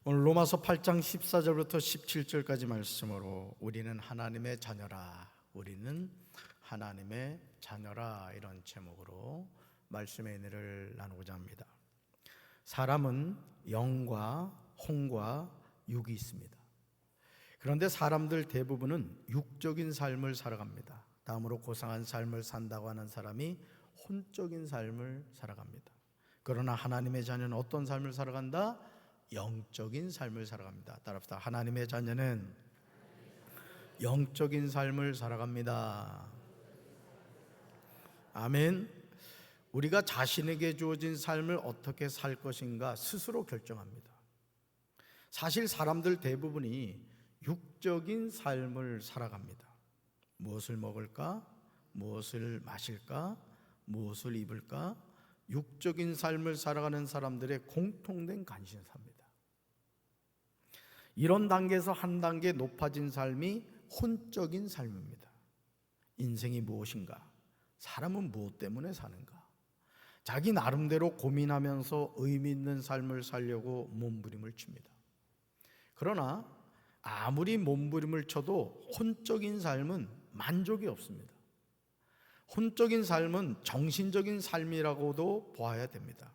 오늘 로마서 8장 14절부터 17절까지 말씀으로 우리는 하나님의 자녀라, 우리는 하나님의 자녀라, 이런 제목으로 말씀의 은혜를 나누고자 합니다. 사람은 영과 혼과 육이 있습니다. 그런데 사람들 대부분은 육적인 삶을 살아갑니다. 다음으로 고상한 삶을 산다고 하는 사람이 혼적인 삶을 살아갑니다. 그러나 하나님의 자녀는 어떤 삶을 살아간다? 영적인 삶을 살아갑니다. 따라합시다. 하나님의 자녀는 영적인 삶을 살아갑니다. 아멘. 우리가 자신에게 주어진 삶을 어떻게 살 것인가 스스로 결정합니다. 사실 사람들 대부분이 육적인 삶을 살아갑니다. 무엇을 먹을까? 무엇을 마실까? 무엇을 입을까? 육적인 삶을 살아가는 사람들의 공통된 관심사입니다. 이런 단계에서 한 단계 높아진 삶이 혼적인 삶입니다. 인생이 무엇인가? 사람은 무엇 때문에 사는가? 자기 나름대로 고민하면서 의미 있는 삶을 살려고 몸부림을 칩니다. 그러나 아무리 몸부림을 쳐도 혼적인 삶은 만족이 없습니다. 혼적인 삶은 정신적인 삶이라고도 보아야 됩니다.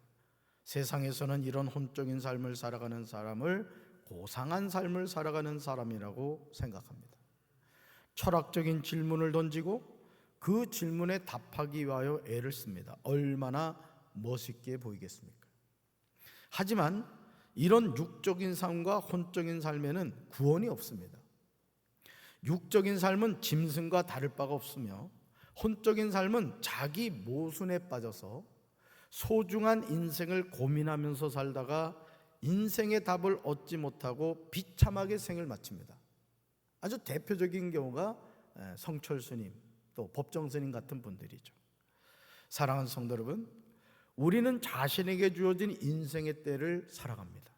세상에서는 이런 혼적인 삶을 살아가는 사람을 고상한 삶을 살아가는 사람이라고 생각합니다. 철학적인 질문을 던지고 그 질문에 답하기 위하여 애를 씁니다. 얼마나 멋있게 보이겠습니까? 하지만 이런 육적인 삶과 혼적인 삶에는 구원이 없습니다. 육적인 삶은 짐승과 다를 바가 없으며 혼적인 삶은 자기 모순에 빠져서 소중한 인생을 고민하면서 살다가 인생의 답을 얻지 못하고 비참하게 생을 마칩니다. 아주 대표적인 경우가 성철 스님, 또 법정 스님 같은 분들이죠. 사랑하는 성도 여러분, 우리는 자신에게 주어진 인생의 때를 살아갑니다.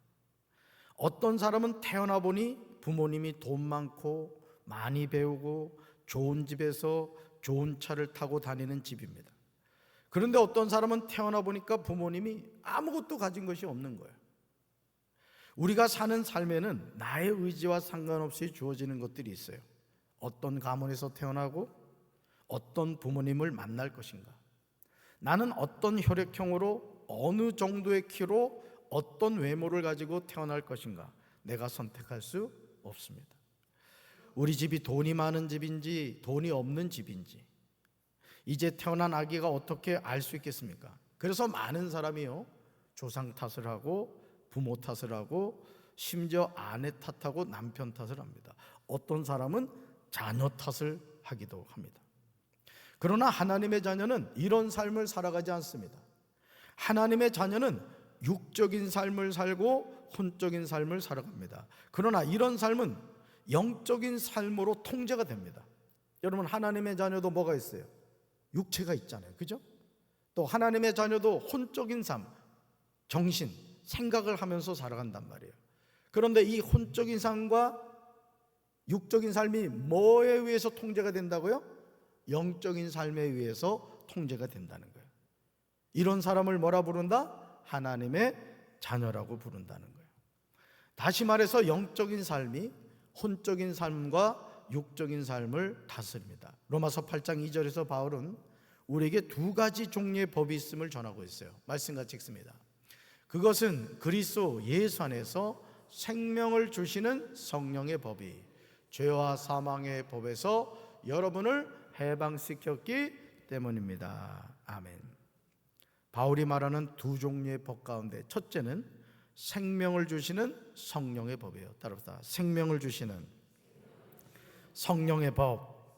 어떤 사람은 태어나 보니 부모님이 돈 많고 많이 배우고 좋은 집에서 좋은 차를 타고 다니는 집입니다. 그런데 어떤 사람은 태어나 보니까 부모님이 아무것도 가진 것이 없는 거예요. 우리가 사는 삶에는 나의 의지와 상관없이 주어지는 것들이 있어요. 어떤 가문에서 태어나고 어떤 부모님을 만날 것인가? 나는 어떤 혈액형으로 어느 정도의 키로 어떤 외모를 가지고 태어날 것인가? 내가 선택할 수 없습니다. 우리 집이 돈이 많은 집인지 돈이 없는 집인지 이제 태어난 아기가 어떻게 알 수 있겠습니까? 그래서 많은 사람이요, 조상 탓을 하고 부모 탓을 하고 심지어 아내 탓하고 남편 탓을 합니다. 어떤 사람은 자녀 탓을 하기도 합니다. 그러나 하나님의 자녀는 이런 삶을 살아가지 않습니다. 하나님의 자녀는 육적인 삶을 살고 혼적인 삶을 살아갑니다. 그러나 이런 삶은 영적인 삶으로 통제가 됩니다. 여러분, 하나님의 자녀도 뭐가 있어요? 육체가 있잖아요. 그죠? 또 하나님의 자녀도 혼적인 삶, 정신, 생각을 하면서 살아간단 말이에요. 그런데 이 혼적인 삶과 육적인 삶이 뭐에 의해서 통제가 된다고요? 영적인 삶에 의해서 통제가 된다는 거예요. 이런 사람을 뭐라 부른다? 하나님의 자녀라고 부른다는 거예요. 다시 말해서 영적인 삶이 혼적인 삶과 육적인 삶을 다스립니다. 로마서 8장 2절에서 바울은 우리에게 두 가지 종류의 법이 있음을 전하고 있어요. 말씀같이 읽습니다. 그것은 그리스도 예수 안에서 생명을 주시는 성령의 법이 죄와 사망의 법에서 여러분을 해방시켰기 때문입니다. 아멘. 바울이 말하는 두 종류의 법 가운데 첫째는 생명을 주시는 성령의 법이에요. 따라합시다. 생명을 주시는 성령의 법.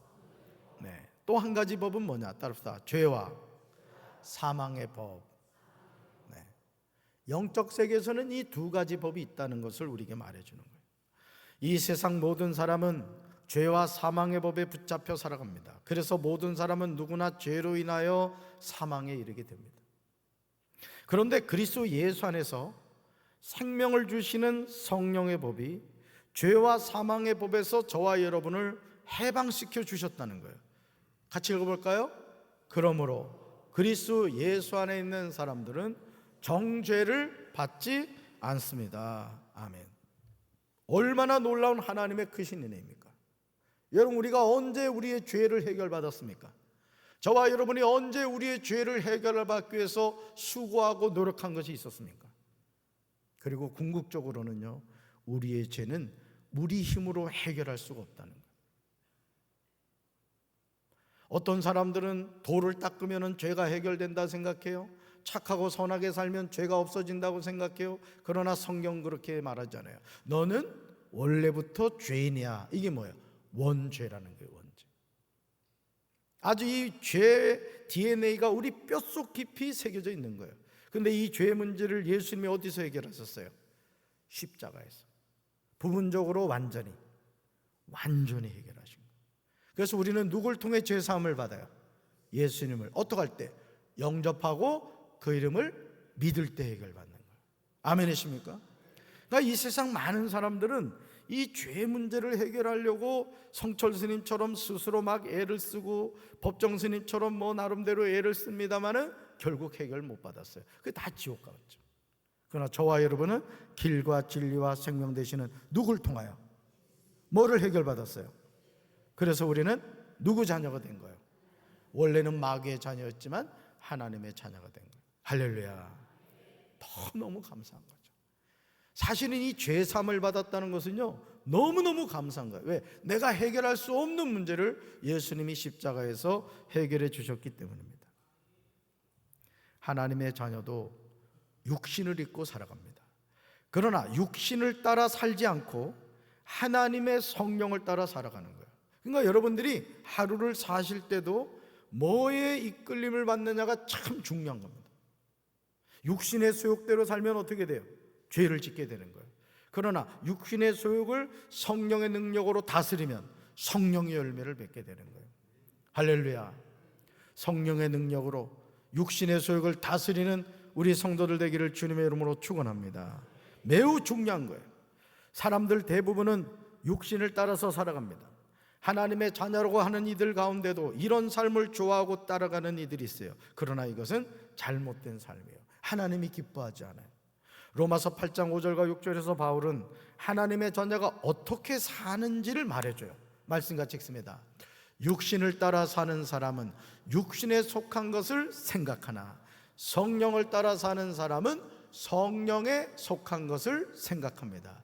네. 또 한 가지 법은 뭐냐? 따라합시다. 죄와 사망의 법. 영적 세계에서는 이 두 가지 법이 있다는 것을 우리에게 말해주는 거예요. 이 세상 모든 사람은 죄와 사망의 법에 붙잡혀 살아갑니다. 그래서 모든 사람은 누구나 죄로 인하여 사망에 이르게 됩니다. 그런데 그리스도 예수 안에서 생명을 주시는 성령의 법이 죄와 사망의 법에서 저와 여러분을 해방시켜 주셨다는 거예요. 같이 읽어볼까요? 그러므로 그리스도 예수 안에 있는 사람들은 정죄를 받지 않습니다. 아멘. 얼마나 놀라운 하나님의 크신 은혜입니까? 여러분, 우리가 언제 우리의 죄를 해결받았습니까? 저와 여러분이 언제 우리의 죄를 해결받기 위해서 수고하고 노력한 것이 있었습니까? 그리고 궁극적으로는요, 우리의 죄는 우리 힘으로 해결할 수가 없다는 거예요. 어떤 사람들은 돌을 닦으면 죄가 해결된다 생각해요. 착하고 선하게 살면 죄가 없어진다고 생각해요. 그러나 성경 그렇게 말하잖아요. 너는 원래부터 죄인이야. 이게 뭐예요? 원죄라는 거예요. 원죄. 아주 이 죄의 DNA가 우리 뼛속 깊이 새겨져 있는 거예요. 근데 이 죄 문제를 예수님이 어디서 해결하셨어요? 십자가에서. 부분적으로 완전히 해결하신 거예요. 그래서 우리는 누굴 통해 죄 사함을 받아요? 예수님을 어떻게 할 때? 영접하고 그 이름을 믿을 때 해결받는 거예요. 아멘이십니까? 그러니까 이 세상 많은 사람들은 이 죄 문제를 해결하려고 성철 스님처럼 스스로 막 애를 쓰고 법정 스님처럼 뭐 나름대로 애를 씁니다마는 결국 해결 못 받았어요. 그게 다 지옥 가겠죠. 그러나 저와 여러분은 길과 진리와 생명 되시는 누굴 통하여 뭐를 해결받았어요? 그래서 우리는 누구 자녀가 된 거예요? 원래는 마귀의 자녀였지만 하나님의 자녀가 된 거예요. 할렐루야. 너무 감사한 거죠. 사실은 이 죄사함을 받았다는 것은요, 너무너무 감사한 거예요. 왜? 내가 해결할 수 없는 문제를 예수님이 십자가에서 해결해 주셨기 때문입니다. 하나님의 자녀도 육신을 입고 살아갑니다. 그러나 육신을 따라 살지 않고 하나님의 성령을 따라 살아가는 거예요. 그러니까 여러분들이 하루를 사실 때도 뭐에 이끌림을 받느냐가 참 중요한 겁니다. 육신의 소욕대로 살면 어떻게 돼요? 죄를 짓게 되는 거예요. 그러나 육신의 소욕을 성령의 능력으로 다스리면 성령의 열매를 맺게 되는 거예요. 할렐루야. 성령의 능력으로 육신의 소욕을 다스리는 우리 성도들 되기를 주님의 이름으로 축원합니다. 매우 중요한 거예요. 사람들 대부분은 육신을 따라서 살아갑니다. 하나님의 자녀라고 하는 이들 가운데도 이런 삶을 좋아하고 따라가는 이들이 있어요. 그러나 이것은 잘못된 삶이에요. 하나님이 기뻐하지 않아요. 로마서 8장 5절과 6절에서 바울은 하나님의 자녀가 어떻게 사는지를 말해줘요. 말씀같이 읽습니다. 육신을 따라 사는 사람은 육신에 속한 것을 생각하나 성령을 따라 사는 사람은 성령에 속한 것을 생각합니다.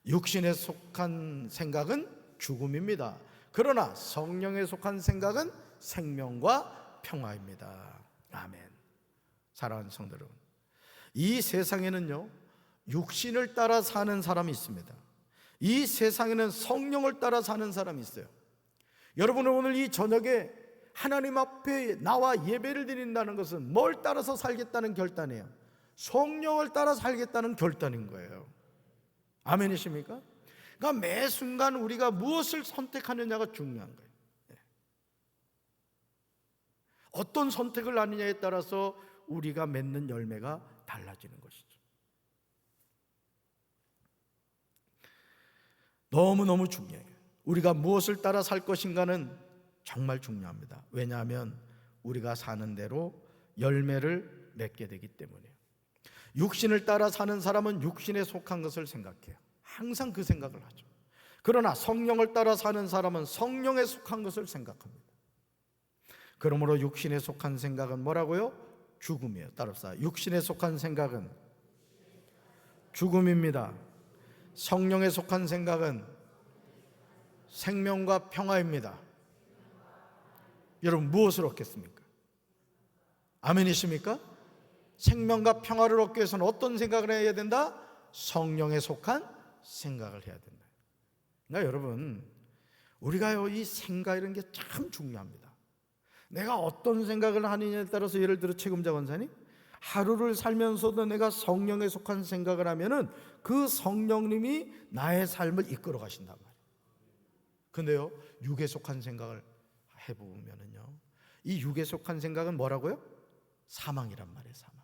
육신에 속한 생각은 죽음입니다. 그러나 성령에 속한 생각은 생명과 평화입니다. 아멘. 사랑하는 성도 여러분, 이 세상에는요, 육신을 따라 사는 사람이 있습니다. 이 세상에는 성령을 따라 사는 사람이 있어요. 여러분은 오늘 이 저녁에 하나님 앞에 나와 예배를 드린다는 것은 뭘 따라서 살겠다는 결단이에요? 성령을 따라 살겠다는 결단인 거예요. 아멘이십니까? 그러니까 매 순간 우리가 무엇을 선택하느냐가 중요한 거예요. 어떤 선택을 하느냐에 따라서 우리가 맺는 열매가 달라지는 것이죠. 너무너무 중요해요. 우리가 무엇을 따라 살 것인가는 정말 중요합니다. 왜냐하면 우리가 사는 대로 열매를 맺게 되기 때문이에요. 육신을 따라 사는 사람은 육신에 속한 것을 생각해요. 항상 그 생각을 하죠. 그러나 성령을 따라 사는 사람은 성령에 속한 것을 생각합니다. 그러므로 육신에 속한 생각은 뭐라고요? 죽음이에요. 따라서 육신에 속한 생각은 죽음입니다. 성령에 속한 생각은 생명과 평화입니다. 여러분 무엇을 얻겠습니까? 아멘이십니까? 생명과 평화를 얻기 위해서는 어떤 생각을 해야 된다? 성령에 속한 생각을 해야 된다. 그러니까 여러분, 우리가요, 이 생각 이런 게 참 중요합니다. 내가 어떤 생각을 하느냐에 따라서, 예를 들어 책임자 권사님, 하루를 살면서도 내가 성령에 속한 생각을 하면은 그 성령님이 나의 삶을 이끌어 가신단 말이에요. 근데요, 육에 속한 생각을 해보면은요, 이 육에 속한 생각은 뭐라고요? 사망이란 말이에요. 사망.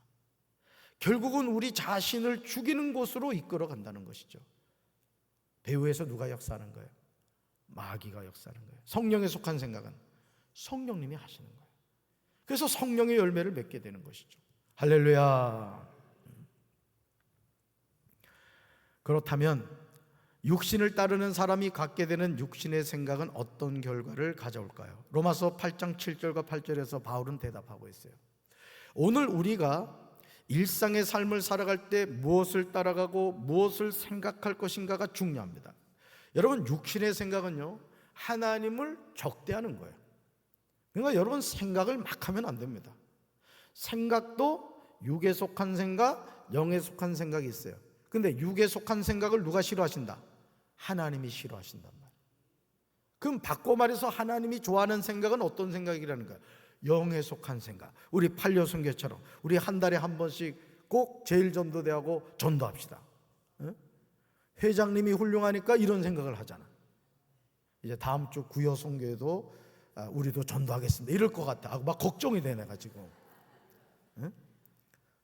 결국은 우리 자신을 죽이는 곳으로 이끌어 간다는 것이죠. 배후에서 누가 역사하는 거예요? 마귀가 역사하는 거예요. 성령에 속한 생각은 성령님이 하시는 거예요. 그래서 성령의 열매를 맺게 되는 것이죠. 할렐루야. 그렇다면 육신을 따르는 사람이 갖게 되는 육신의 생각은 어떤 결과를 가져올까요? 로마서 8장 7절과 8절에서 바울은 대답하고 있어요. 오늘 우리가 일상의 삶을 살아갈 때 무엇을 따라가고 무엇을 생각할 것인가가 중요합니다. 여러분, 육신의 생각은요, 하나님을 적대하는 거예요. 그러니까 여러분, 생각을 막 하면 안 됩니다. 생각도 육에 속한 생각, 영에 속한 생각이 있어요. 근데 육에 속한 생각을 누가 싫어하신다? 하나님이 싫어하신단 말이에요. 그럼 바꿔 말해서 하나님이 좋아하는 생각은 어떤 생각이라는 거예요? 영에 속한 생각. 우리 판려순교처럼 우리 한 달에 한 번씩 꼭 제일전도대하고 전도합시다. 회장님이 훌륭하니까 이런 생각을 하잖아. 이제 다음 주 구여송교회도 우리도 전도하겠습니다 이럴 것 같아. 막 걱정이 돼 내가 지금.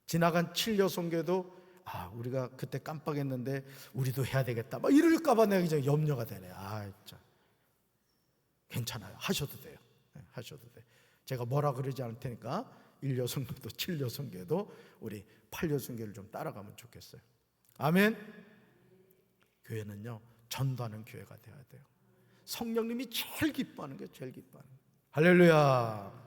지나간 칠여송교회도 우리가 그때 깜빡했는데 우리도 해야 되겠다 막 이럴까 봐 내가 이제 염려가 되네. 진짜 괜찮아요. 하셔도 돼요. 하셔도 돼. 제가 뭐라 그러지 않을 테니까 1여성교도 7여성교도 우리 8여성교를 좀 따라가면 좋겠어요. 아멘. 교회는요, 전도하는 교회가 되어야 돼요. 성령님이 제일 기뻐하는 게 제일 기뻐하는 거예요. 할렐루야.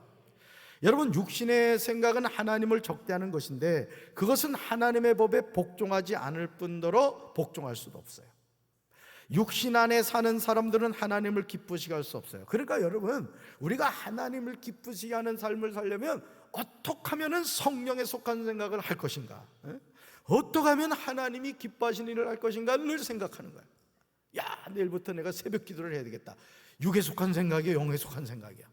여러분, 육신의 생각은 하나님을 적대하는 것인데 그것은 하나님의 법에 복종하지 않을 뿐더러 복종할 수도 없어요. 육신 안에 사는 사람들은 하나님을 기쁘시게 할 수 없어요. 그러니까 여러분, 우리가 하나님을 기쁘시게 하는 삶을 살려면 어떻게 하면 성령에 속한 생각을 할 것인가, 어떻게 하면 하나님이 기뻐하시는 일을 할 것인가를 생각하는 거예요. 내일부터 내가 새벽 기도를 해야 되겠다. 육에 속한 생각이야, 영에 속한 생각이야.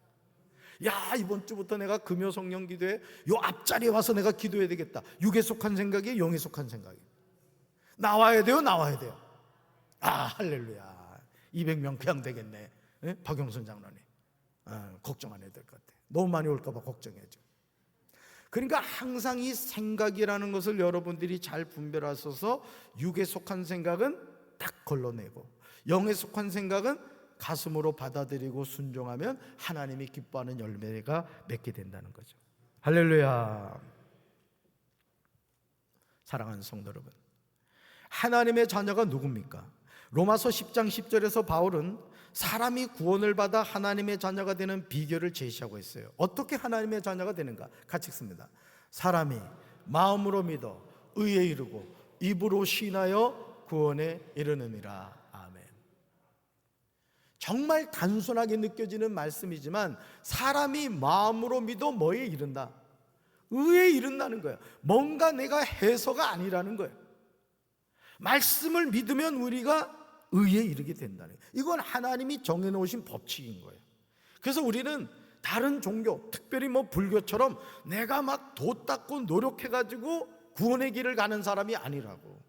이번 주부터 내가 금요 성령 기도에 요 앞자리에 와서 내가 기도해야 되겠다. 육에 속한 생각이야, 영에 속한 생각이야. 나와야 돼요, 나와야 돼요. 할렐루야. 200명 그냥 되겠네. 박영선 장로님, 걱정 안 해도 될 것 같아. 너무 많이 올까 봐 걱정해죠. 그러니까 항상 이 생각이라는 것을 여러분들이 잘 분별하셔서 육에 속한 생각은 딱 걸러내고 영에 속한 생각은 가슴으로 받아들이고 순종하면 하나님이 기뻐하는 열매가 맺게 된다는 거죠. 할렐루야. 사랑하는 성도 여러분, 하나님의 자녀가 누굽니까? 로마서 10장 10절에서 바울은 사람이 구원을 받아 하나님의 자녀가 되는 비결을 제시하고 있어요. 어떻게 하나님의 자녀가 되는가? 같이 읽습니다. 사람이 마음으로 믿어 의에 이르고 입으로 시인하여 구원에 이르느니라. 아멘. 정말 단순하게 느껴지는 말씀이지만 사람이 마음으로 믿어 뭐에 이른다? 의에 이른다는 거예요. 뭔가 내가 해서가 아니라는 거예요. 말씀을 믿으면 우리가 의에 이르게 된다는 거예요. 이건 하나님이 정해놓으신 법칙인 거예요. 그래서 우리는 다른 종교, 특별히 불교처럼 내가 막 도 닦고 노력해가지고 구원의 길을 가는 사람이 아니라고.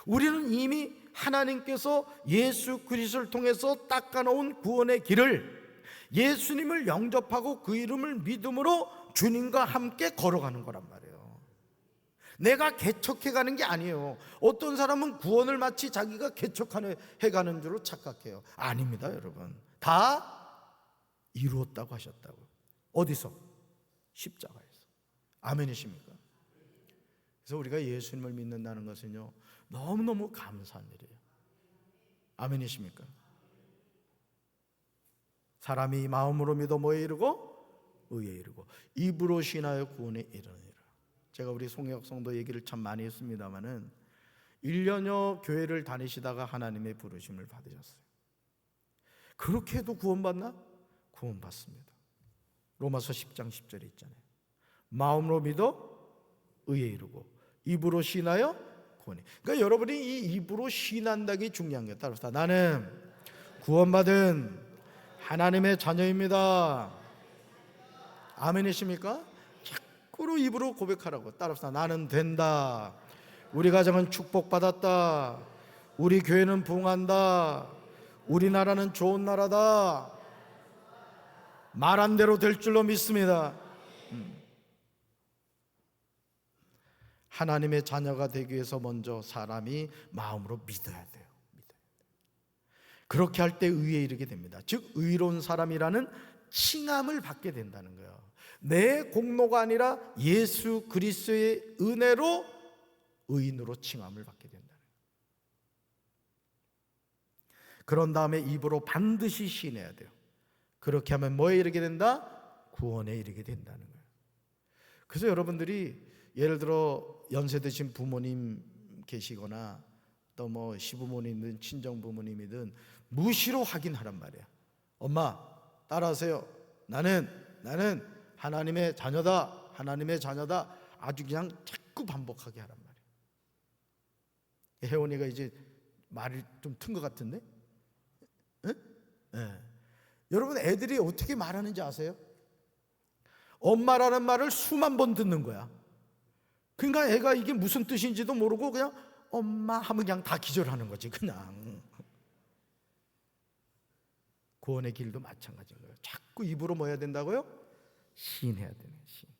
우리는 이미 하나님께서 예수 그리스도를 통해서 닦아놓은 구원의 길을 예수님을 영접하고 그 이름을 믿음으로 주님과 함께 걸어가는 거란 말이에요. 내가 개척해가는 게 아니에요. 어떤 사람은 구원을 마치 자기가 개척해가는 줄로 착각해요. 아닙니다, 여러분. 다 이루었다고 하셨다고. 어디서? 십자가에서. 아멘이십니까? 그래서 우리가 예수님을 믿는다는 것은요, 너무너무 감사한 일이에요. 아멘이십니까? 사람이 마음으로 믿어 뭐에 이르고 의에 이르고 입으로 신하여 구원에 이르느니라. 제가 우리 송혜혁 성도 얘기를 참 많이 했습니다마는 1년여 교회를 다니시다가 하나님의 부르심을 받으셨어요. 그렇게 해도 구원받나? 구원받습니다. 로마서 10장 10절에 있잖아요. 마음으로 믿어 의에 이르고 입으로 신하여 구원에. 그러니까 여러분이 이 입으로 신한다는 게 중요한 게 따라서 나는 구원받은 하나님의 자녀입니다. 아멘이십니까? 자꾸로 입으로 고백하라고. 따라서 나는 된다. 우리 가정은 축복받았다. 우리 교회는 부흥한다. 우리나라는 좋은 나라다. 말한 대로 될 줄로 믿습니다. 하나님의 자녀가 되기 위해서 먼저 사람이 마음으로 믿어야 돼요. 그렇게 할 때 의에 이르게 됩니다. 즉 의로운 사람이라는 칭함을 받게 된다는 거예요. 내 공로가 아니라 예수 그리스도의 은혜로 의인으로 칭함을 받게 된다는 거예요. 그런 다음에 입으로 반드시 시인해야 돼요. 그렇게 하면 뭐에 이르게 된다? 구원에 이르게 된다는 거예요. 그래서 여러분들이 예를 들어 연세 드신 부모님 계시거나 또 뭐 시부모님이든 친정부모님이든 무시로 확인하란 말이야. 엄마 따라하세요. 나는 하나님의 자녀다. 하나님의 자녀다. 아주 그냥 자꾸 반복하게 하란 말이야. 혜원이가 이제 말이 좀 튼 것 같은데? 네? 네. 여러분 애들이 어떻게 말하는지 아세요? 엄마라는 말을 수만 번 듣는 거야. 그러니까 애가 이게 무슨 뜻인지도 모르고 그냥 엄마 하면 그냥 다 기절하는 거지. 그냥 구원의 길도 마찬가지인 거예요. 자꾸 입으로 뭐 해야 된다고요? 시인해야 되는 시인.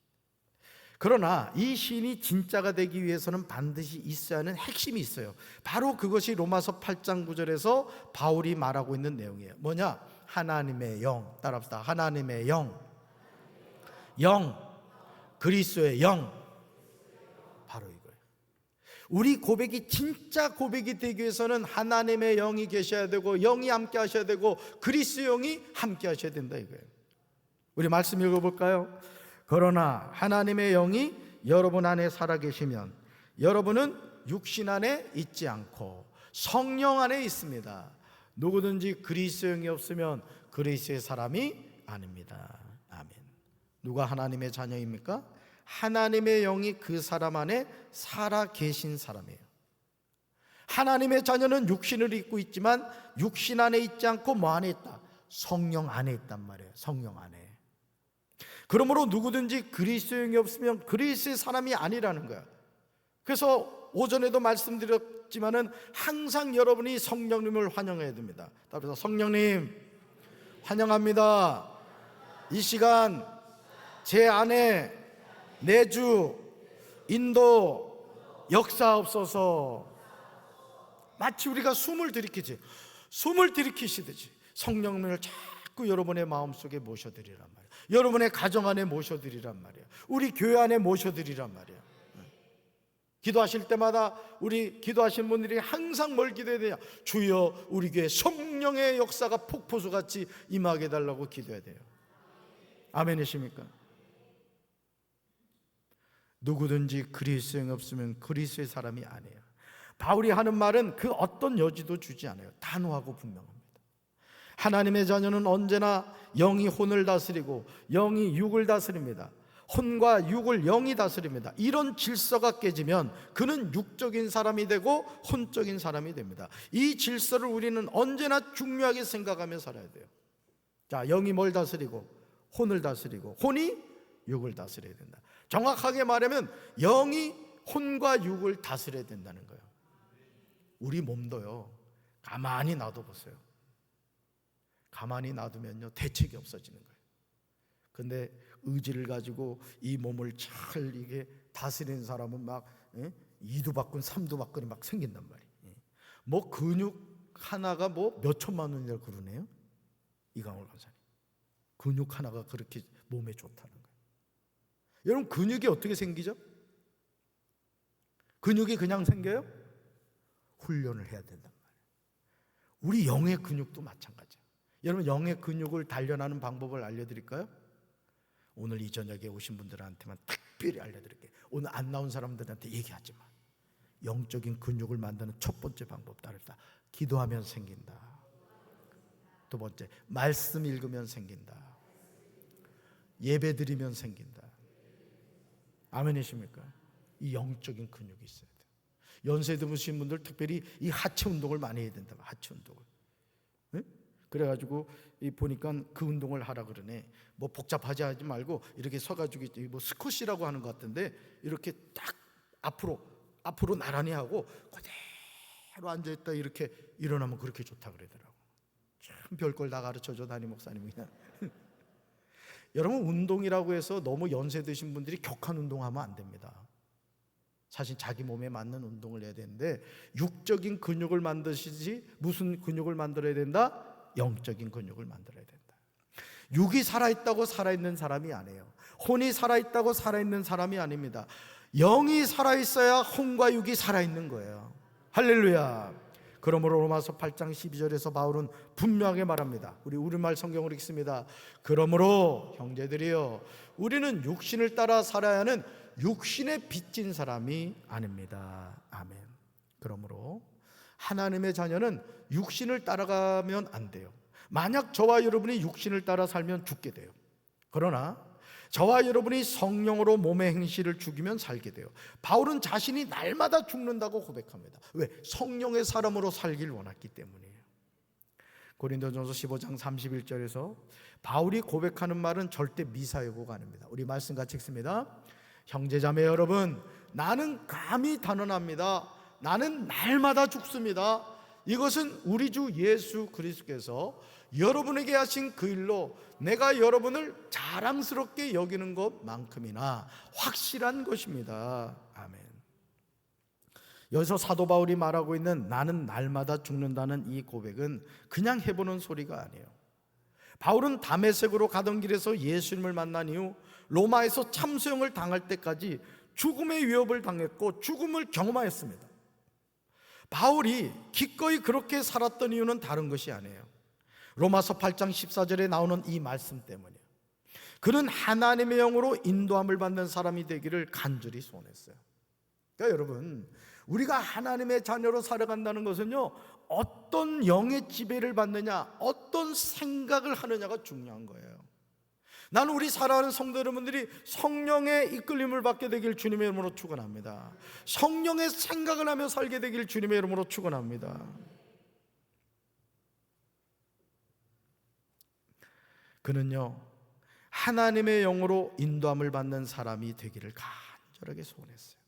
그러나 이 시인이 진짜가 되기 위해서는 반드시 있어야 하는 핵심이 있어요. 바로 그것이 로마서 8장 9절에서 바울이 말하고 있는 내용이에요. 뭐냐? 하나님의 영. 따라합시다. 하나님의 영. 그리스도의 영. 바로 이거예요. 우리 고백이 진짜 고백이 되기 위해서는 하나님의 영이 계셔야 되고 영이 함께 하셔야 되고 그리스도의 영이 함께 하셔야 된다 이거예요. 우리 말씀 읽어볼까요? 그러나 하나님의 영이 여러분 안에 살아계시면 여러분은 육신 안에 있지 않고 성령 안에 있습니다. 누구든지 그리스도의 영이 없으면 그리스도의 사람이 아닙니다. 아멘. 누가 하나님의 자녀입니까? 하나님의 영이 그 사람 안에 살아계신 사람이에요. 하나님의 자녀는 육신을 입고 있지만 육신 안에 있지 않고 뭐 안에 있다? 성령 안에 있단 말이에요. 성령 안에. 그러므로 누구든지 그리스도의 영이 없으면 그리스도의 사람이 아니라는 거야. 그래서 오전에도 말씀드렸지만은 항상 여러분이 성령님을 환영해야 됩니다. 따라서 성령님 환영합니다. 이 시간 제 안에 내주 인도 역사옵소서. 마치 우리가 숨을 들이키시듯이 성령님을 자꾸 여러분의 마음속에 모셔드리란 말이에요. 여러분의 가정 안에 모셔드리란 말이에요. 우리 교회 안에 모셔드리란 말이에요. 기도하실 때마다 우리 기도하신 분들이 항상 뭘 기도해야 돼요? 주여 우리 교회 성령의 역사가 폭포수같이 임하게 해달라고 기도해야 돼요. 아멘이십니까? 누구든지 그리스도의 영이 없으면 그리스도의 사람이 아니에요. 바울이 하는 말은 그 어떤 여지도 주지 않아요. 단호하고 분명합니다. 하나님의 자녀는 언제나 영이 혼을 다스리고 영이 육을 다스립니다. 혼과 육을 영이 다스립니다. 이런 질서가 깨지면 그는 육적인 사람이 되고 혼적인 사람이 됩니다. 이 질서를 우리는 언제나 중요하게 생각하며 살아야 돼요. 자, 영이 뭘 다스리고 혼을 다스리고 혼이 육을 다스려야 된다. 정확하게 말하면 영이 혼과 육을 다스려야 된다는 거예요. 우리 몸도요, 가만히 놔둬보세요. 가만히 놔두면요 대책이 없어지는 거예요. 근데 의지를 가지고 이 몸을 잘 이게 다스리는 사람은 막 2두 박근 3두 박근이 막 생긴단 말이에요. 뭐 근육 하나가 뭐 몇 천만 원이라고 그러네요. 이강월 간사님. 근육 하나가 그렇게 몸에 좋다는 거예요. 여러분 근육이 어떻게 생기죠? 근육이 그냥 생겨요? 훈련을 해야 된단 말이에요. 우리 영의 근육도 마찬가지예요. 여러분 영의 근육을 단련하는 방법을 알려드릴까요? 오늘 이 저녁에 오신 분들한테만 특별히 알려드릴게요. 오늘 안 나온 사람들한테 얘기하지 마. 영적인 근육을 만드는 첫 번째 방법 따르다. 기도하면 생긴다. 두 번째, 말씀 읽으면 생긴다. 예배 드리면 생긴다. 아멘이십니까? 이 영적인 근육이 있어야 돼요. 연세 드신 분들 특별히 이 하체 운동을 많이 해야 된다. 하체 운동을. 네? 그래가지고 보니까 그 운동을 하라 그러네. 뭐 복잡하지 하지 말고 이렇게 서가지고 뭐 스쿼시라고 하는 것 같은데 이렇게 딱 앞으로 나란히 하고 그대로 앉아있다 이렇게 일어나면 그렇게 좋다 그러더라고. 참 별걸 다 가르쳐줘 담임 목사님이. 여러분 운동이라고 해서 너무 연세 드신 분들이 격한 운동하면 안 됩니다. 사실 자기 몸에 맞는 운동을 해야 되는데 육적인 근육을 만드시지 무슨 근육을 만들어야 된다? 영적인 근육을 만들어야 된다. 육이 살아있다고 살아있는 사람이 아니에요. 혼이 살아있다고 살아있는 사람이 아닙니다. 영이 살아있어야 혼과 육이 살아있는 거예요. 할렐루야. 그러므로 로마서 8장 12절에서 바울은 분명하게 말합니다. 우리 우리말 성경을 읽습니다. 그러므로 형제들이여, 우리는 육신을 따라 살아야 하는 육신에 빚진 사람이 아닙니다. 아멘. 그러므로 하나님의 자녀는 육신을 따라가면 안 돼요. 만약 저와 여러분이 육신을 따라 살면 죽게 돼요. 그러나 저와 여러분이 성령으로 몸의 행실을 죽이면 살게 돼요. 바울은 자신이 날마다 죽는다고 고백합니다. 왜? 성령의 사람으로 살길 원했기 때문이에요. 고린도전서 15장 31절에서 바울이 고백하는 말은 절대 미사여구가 아닙니다. 우리 말씀 같이 읽습니다. 형제자매 여러분, 나는 감히 단언합니다. 나는 날마다 죽습니다. 이것은 우리 주 예수 그리스도께서 여러분에게 하신 그 일로 내가 여러분을 자랑스럽게 여기는 것만큼이나 확실한 것입니다. 아멘. 여기서 사도 바울이 말하고 있는 나는 날마다 죽는다는 이 고백은 그냥 해보는 소리가 아니에요. 바울은 다메섹으로 가던 길에서 예수님을 만난 이후 로마에서 참수형을 당할 때까지 죽음의 위협을 당했고 죽음을 경험하였습니다. 바울이 기꺼이 그렇게 살았던 이유는 다른 것이 아니에요. 로마서 8장 14절에 나오는 이 말씀 때문이에요. 그는 하나님의 영으로 인도함을 받는 사람이 되기를 간절히 소원했어요. 그러니까 여러분, 우리가 하나님의 자녀로 살아간다는 것은요, 어떤 영의 지배를 받느냐, 어떤 생각을 하느냐가 중요한 거예요. 나는 우리 사랑하는 성도 여러분들이 성령의 이끌림을 받게 되길 주님의 이름으로 축원합니다. 성령의 생각을 하며 살게 되길 주님의 이름으로 축원합니다. 그는요, 하나님의 영으로 인도함을 받는 사람이 되기를 간절하게 소원했어요.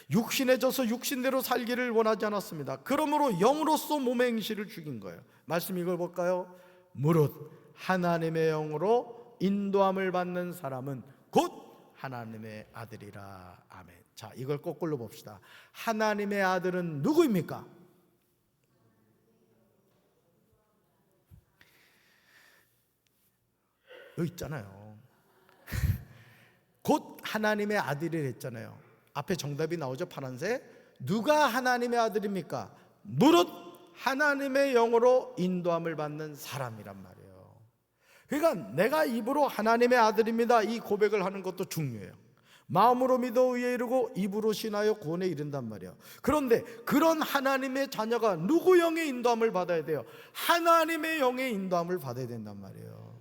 육신에 져서 육신대로 살기를 원하지 않았습니다. 그러므로 영으로서 몸의 행실을 죽인 거예요. 말씀 읽어볼까요? 무릇 하나님의 영으로 인도함을 받는 사람은 곧 하나님의 아들이라. 아멘. 자, 이걸 거꾸로 봅시다. 하나님의 아들은 누구입니까? 여기 있잖아요. 곧 하나님의 아들이라 했잖아요. 앞에 정답이 나오죠, 파란색. 누가 하나님의 아들입니까? 무릇 하나님의 영으로 인도함을 받는 사람이란 말이에요. 그러니까 내가 입으로 하나님의 아들입니다, 이 고백을 하는 것도 중요해요. 마음으로 믿어 의에 이르고 입으로 신하여 구원에 이른단 말이에요. 그런데 그런 하나님의 자녀가 누구 영의 인도함을 받아야 돼요? 하나님의 영의 인도함을 받아야 된단 말이에요.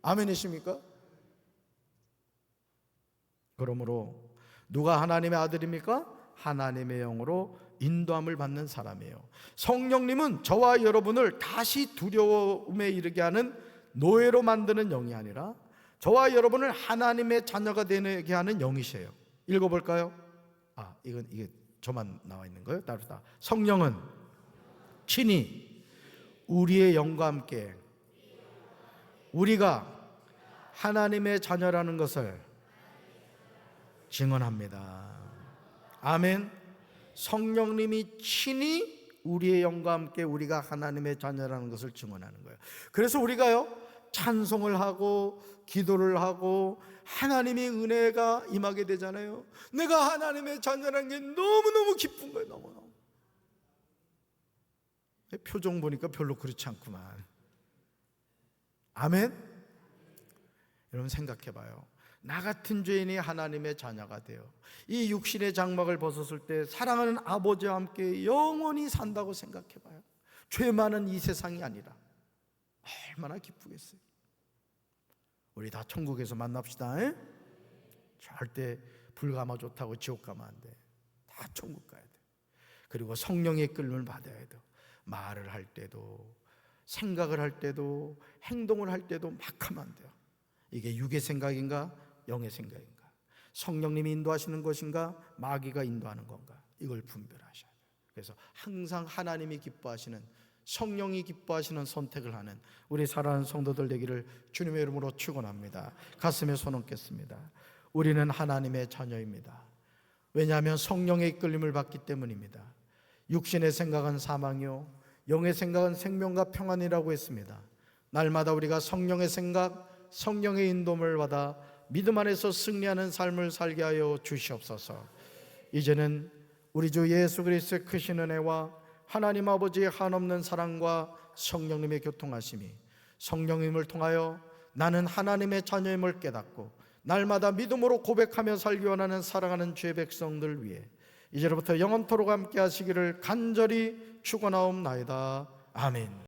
아멘이십니까? 그러므로 누가 하나님의 아들입니까? 하나님의 영으로 인도함을 받는 사람이에요. 성령님은 저와 여러분을 다시 두려움에 이르게 하는 노예로 만드는 영이 아니라 저와 여러분을 하나님의 자녀가 되게 하는 영이세요. 읽어볼까요? 이게 저만 나와 있는 거예요? 따르다. 성령은 친히 우리의 영과 함께 우리가 하나님의 자녀라는 것을 증언합니다. 아멘. 성령님이 친히 우리의 영과 함께 우리가 하나님의 자녀라는 것을 증언하는 거예요. 그래서 우리가요, 찬송을 하고 기도를 하고 하나님의 은혜가 임하게 되잖아요. 내가 하나님의 자녀라는 게 너무너무 기쁜 거예요. 너무너무. 표정 보니까 별로 그렇지 않구만. 아멘. 여러분 생각해 봐요. 나 같은 죄인이 하나님의 자녀가 돼요. 이 육신의 장막을 벗었을 때 사랑하는 아버지와 함께 영원히 산다고 생각해 봐요. 죄 많은 이 세상이 아니라 얼마나 기쁘겠어요. 우리 다 천국에서 만납시다. 에? 절대 불 가마 좋다고 지옥 가면 안 돼. 다 천국 가야 돼. 그리고 성령의 이끌림을 받아야 돼. 말을 할 때도, 생각을 할 때도, 행동을 할 때도 막 하면 안 돼요. 이게 육의 생각인가 영의 생각인가, 성령님이 인도하시는 것인가 마귀가 인도하는 건가, 이걸 분별하셔야 돼요. 그래서 항상 하나님이 기뻐하시는, 성령이 기뻐하시는 선택을 하는 우리 사랑하는 성도들 되기를 주님의 이름으로 축원합니다. 가슴에 손 얹겠습니다. 우리는 하나님의 자녀입니다. 왜냐하면 성령의 이끌림을 받기 때문입니다. 육신의 생각은 사망이요 영의 생각은 생명과 평안이라고 했습니다. 날마다 우리가 성령의 생각, 성령의 인도를 받아 믿음 안에서 승리하는 삶을 살게 하여 주시옵소서. 이제는 우리 주 예수 그리스도의 크신 은혜와 하나님 아버지의 한없는 사랑과 성령님의 교통하심이 성령님을 통하여 나는 하나님의 자녀임을 깨닫고 날마다 믿음으로 고백하며 살기 원하는 사랑하는 주의 백성들 위해 이제로부터 영원토록 함께 하시기를 간절히 축원하옵나이다. 아멘.